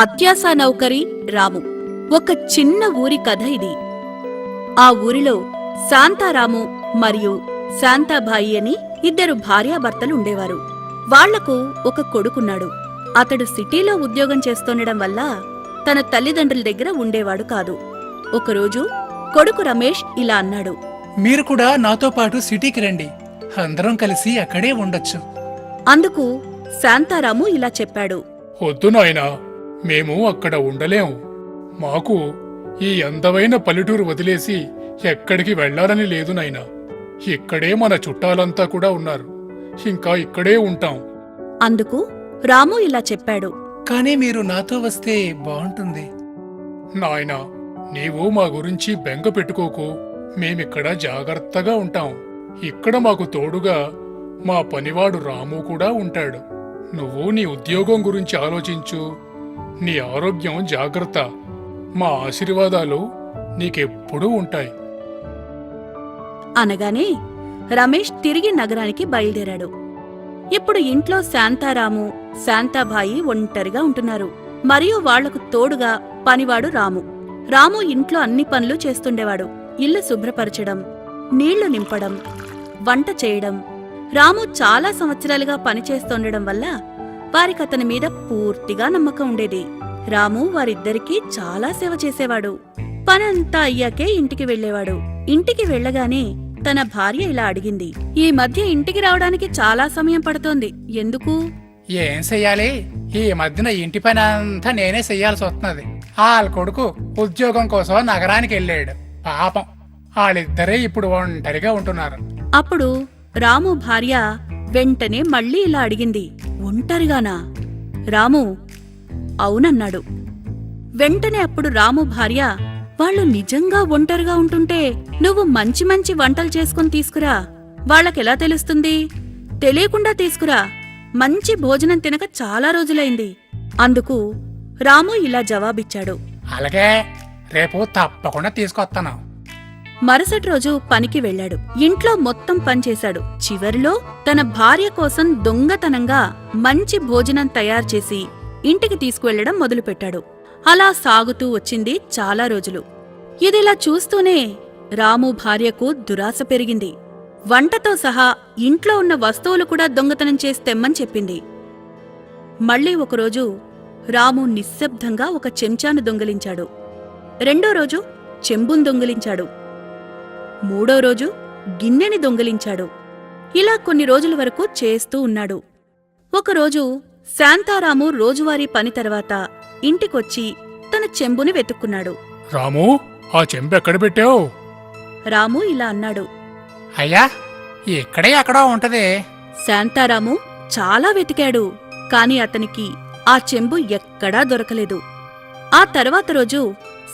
అత్యాస నౌకరి రాము. ఒక చిన్న ఊరి కథ ఇది. ఆ ఊరిలో శాంతారాము మరియు శాంతాబాయి అని ఇద్దరు భార్యాభర్తలు ఉండేవారు. వాళ్లకు ఒక కొడుకున్నాడు. అతడు సిటీలో ఉద్యోగం చేస్తుండడం వల్ల తన తల్లిదండ్రుల దగ్గర ఉండేవాడు కాదు. ఒకరోజు కొడుకు రమేష్ ఇలా అన్నాడు, మీరు కూడా నాతో పాటు సిటీకి రండి, అందరం కలిసి అక్కడే ఉండొచ్చు. అందుకు శాంతారాము ఇలా చెప్పాడు, వద్దు నాయనా, మేము అక్కడ ఉండలేం. మాకు ఈ అందమైన పల్లెటూరు వదిలేసి ఎక్కడికి వెళ్లాలని లేదు నాయనా. ఇక్కడే మన చుట్టాలంతా కూడా ఉన్నారు, ఇంకా ఇక్కడే ఉంటాం. అందుకు రాము ఇలా చెప్పాడు, కానీ మీరు నాతో వస్తే బాగుంటుంది. నాయనా, నీవు మా గురించి బెంగ పెట్టుకోకు. మేమిక్కడ జాగ్రత్తగా ఉంటాం. ఇక్కడ మాకు తోడుగా మా పనివాడు రాము కూడా ఉంటాడు. నువ్వు నీ ఉద్యోగం గురించి ఆలోచించు. నీ ఆరోగ్యం జాగ్రత్త. మా ఆశీర్వాదాలు నీకెప్పుడూ ఉంటాయి. అనగానే రమేష్ తిరిగి నగరానికి బయలుదేరాడు. ఇప్పుడు ఇంట్లో శాంతారాము, శాంతాబాయి ఒంటరిగా ఉంటున్నారు. మరియు వాళ్లకు తోడుగా పనివాడు రాము. రాము ఇంట్లో అన్ని పనులు చేస్తుండేవాడు. ఇల్లు శుభ్రపరచడం, నీళ్లు నింపడం, వంట చేయడం. రాము చాలా సంవత్సరాలుగా పనిచేస్తుండడం వల్ల వారికతని మీద పూర్తిగా నమ్మకం ఉండేది. రాము వారిద్దరికీ చాలా సేవ చేసేవాడు. పనంతా అయ్యాకే ఇంటికి వెళ్లేవాడు. ఇంటికి వెళ్లగానే తన భార్య ఇలా అడిగింది, ఈ మధ్య ఇంటికి రావడానికి చాలా సమయం పడుతోంది, ఎందుకు? ఏం చెయ్యాలి, ఈ మధ్యన ఇంటి పని అంతా నేనే చెయ్యాల్సి వస్తున్నది. వాళ్ళ కొడుకు ఉద్యోగం కోసం నగరానికి వెళ్ళాడు. పాపం వాళ్ళిద్దరే ఇప్పుడు ఒంటరిగా ఉంటున్నారు. అప్పుడు రాము భార్య వెంటనే మళ్ళీ ఇలా అడిగింది, ఒంటరిగానా? రాము అవునన్నాడు. వెంటనే అప్పుడు రాము భార్య, వాళ్ళు నిజంగా ఒంటరిగా ఉంటుంటే నువ్వు మంచి మంచి వంటలు చేసుకుని తీసుకురా. వాళ్ళకెలా తెలుస్తుంది? తెలియకుండా తీసుకురా. మంచి భోజనం తినక చాలా రోజులైంది. అందుకు రాము ఇలా జవాబిచ్చాడు, అలాగే, రేపు తప్పకుండా తీసుకొస్తాను. మరుసటి రోజు పనికి వెళ్లాడు. ఇంట్లో మొత్తం పనిచేశాడు. చివరిలో తన భార్య కోసం దొంగతనంగా మంచి భోజనం తయారు చేసి ఇంటికి తీసుకువెళ్లడం మొదలుపెట్టాడు. అలా సాగుతూ వచ్చింది చాలా రోజులు. ఇదిలా చూస్తూనే రాము భార్యకు దురాశ పెరిగింది. వంటతో సహా ఇంట్లో ఉన్న వస్తువులు కూడా దొంగతనం చేసి తెమ్మని చెప్పింది. మళ్లీ ఒకరోజు రాము నిశ్శబ్దంగా ఒక చెంచాను దొంగిలించాడు. రెండో రోజు చెంబును దొంగిలించాడు. మూడో రోజు గిన్నెని దొంగిలించాడు. ఇలా కొన్ని రోజుల వరకు చేస్తూ ఉన్నాడు. ఒకరోజు శాంతారాము రోజువారీ పని తర్వాత ఇంటికొచ్చి తన చెంబుని వెతుక్కున్నాడు. రాము, ఆ చెంబెక్కడ పెట్టావు? రాము ఇలా అన్నాడు, అయ్యా, ఇక్కడే ఎక్కడో ఉంటది. శాంతారాము చాలా వెతికాడు. కాని అతనికి ఆ చెంబు ఎక్కడా దొరకలేదు. ఆ తర్వాత రోజు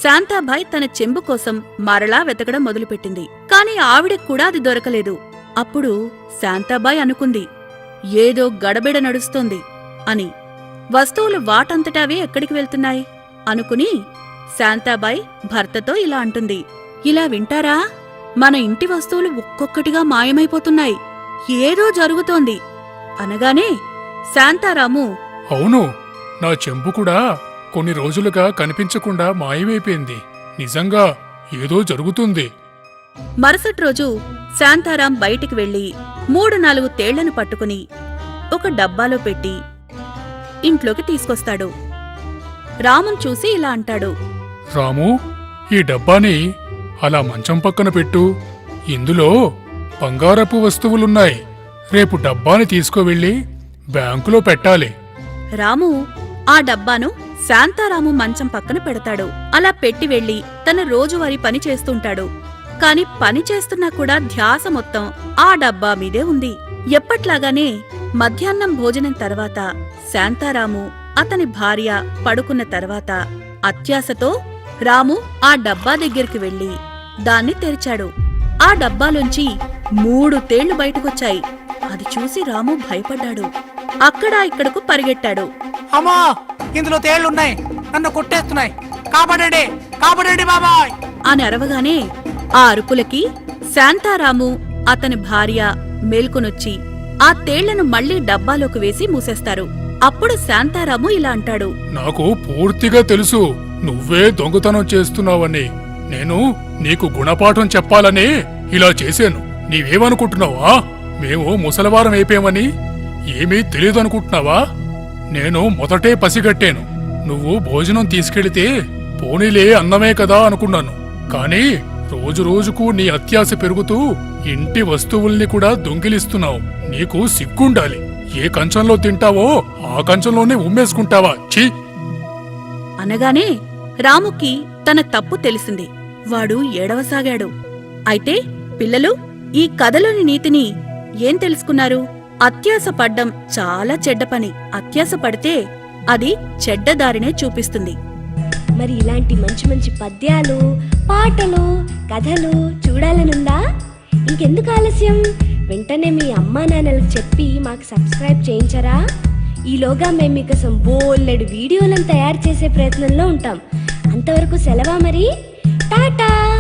శాంతాబాయి తన చెంబు కోసం మరలా వెతకడం మొదలుపెట్టింది. కాని ఆవిడకి కూడా అది దొరకలేదు. అప్పుడు శాంతాబాయి అనుకుంది, ఏదో గడబిడ నడుస్తోంది అని. వస్తువులు వాటంతటావే ఎక్కడికి వెళ్తున్నాయి అనుకుని శాంతాబాయి భర్తతో ఇలా అంటుంది, ఇలా వింటారా? మన ఇంటి వస్తువులు ఒక్కొక్కటిగా మాయమైపోతున్నాయి. ఏదో జరుగుతోంది. అనగానే శాంతారాము, అవును, నా చెంబు కూడా కొన్ని రోజులుగా కనిపించకుండా మాయమైపోయింది. నిజంగా ఏదో జరుగుతుంది. మరుసటి రోజు శాంతారాం బయటికి వెళ్లి 3-4 తేళ్లను పట్టుకుని ఒక డబ్బాలో పెట్టి ఇంట్లోకి తీసుకొస్తాడు. రామున్ చూసి ఇలా అంటాడు, రాము, ఈ డబ్బాని అలా మంచం పక్కన పెట్టు. ఇందులో బంగారపు వస్తువులున్నాయి. రేపు డబ్బాని తీసుకువెళ్ళి బ్యాంకులో పెట్టాలి. రాము ఆ డబ్బాను శాంతారాము మంచం పక్కన పెడతాడు. అలా పెట్టి వెళ్లి తన రోజువారీ పని చేస్తుంటాడు. కాని పని చేస్తున్నా కూడా ధ్యాస మొత్తం ఆ డబ్బా మీదే ఉంది. ఎప్పట్లాగానే మధ్యాహ్నం భోజనం తర్వాత శాంతారాము అతని భార్య పడుకున్న తర్వాత అత్యాశతో రాము ఆ డబ్బా దగ్గరికి వెళ్లి దాన్ని తెరిచాడు. ఆ డబ్బాలోంచి 3 తేళ్లు బయటకొచ్చాయి. అది చూసి రాము భయపడ్డాడు. అక్కడా ఇక్కడకు పరిగెట్టాడు. అమ్మా, ఇందులో తేళ్లున్నాయి, నన్ను కొట్టేస్తున్నాయి, కాపాడండి, కాపాడండి బాబాయ్ అని అరవగానే ఆ అరుపులకి శాంతారాము అతని భార్య మేల్కొనొచ్చి ఆ తేళ్లను మళ్లీ డబ్బాలోకి వేసి మూసేస్తారు. అప్పుడు శాంతారాము ఇలా అంటాడు. నాకు పూర్తిగా తెలుసు నువ్వే దొంగతనం చేస్తున్నావని. నేను నీకు గుణపాఠం చెప్పాలని ఇలా చేశాను. నీవేమనుకుంటున్నావా? మేము ముసలివారం అయిపోయామని ఏమీ తెలియదనుకుంటున్నావా? నేను మొదటే పసిగట్టాను. నువ్వు భోజనం తీసుకెళితే పోనీలే అన్నమే కదా అనుకున్నాను. కానీ రోజు రోజుకు నీ అత్యాశ పెరుగుతూ ఇంటి వస్తువుల్ని కూడా దొంగిలిస్తున్నావు. నీకు సిగ్గుండాలి. ఏ కంచంలో తింటావో ఆ కంచంలోనే ఉమ్మేసుకుంటావా? ఛీ! అనగానే రాముకి తన తప్పు తెలిసింది. వాడు ఏడవసాగాడు. అయితే పిల్లలు, ఈ కథలోని నీతిని ఏం తెలుసుకున్నారు? అత్యాశ పడ్డం చాలా చెడ్డ పని. అత్యాశ పడితే అది చెడ్డదారినే చూపిస్తుంది. మరి ఇలాంటి మంచి మంచి పద్యాలు, పాటలు, కథలు చూడాలనుందా? ఇంకెందుకు ఆలస్యం? వెంటనే మీ అమ్మా నాన్నలకు చెప్పి మాకు సబ్స్క్రైబ్ చేయించరా? ఈలోగా మేము మీకోసం బోలెడు వీడియోలను తయారు చేసే ప్రయత్నంలో ఉంటాం. అంతవరకు సెలవా మరి. టాటా.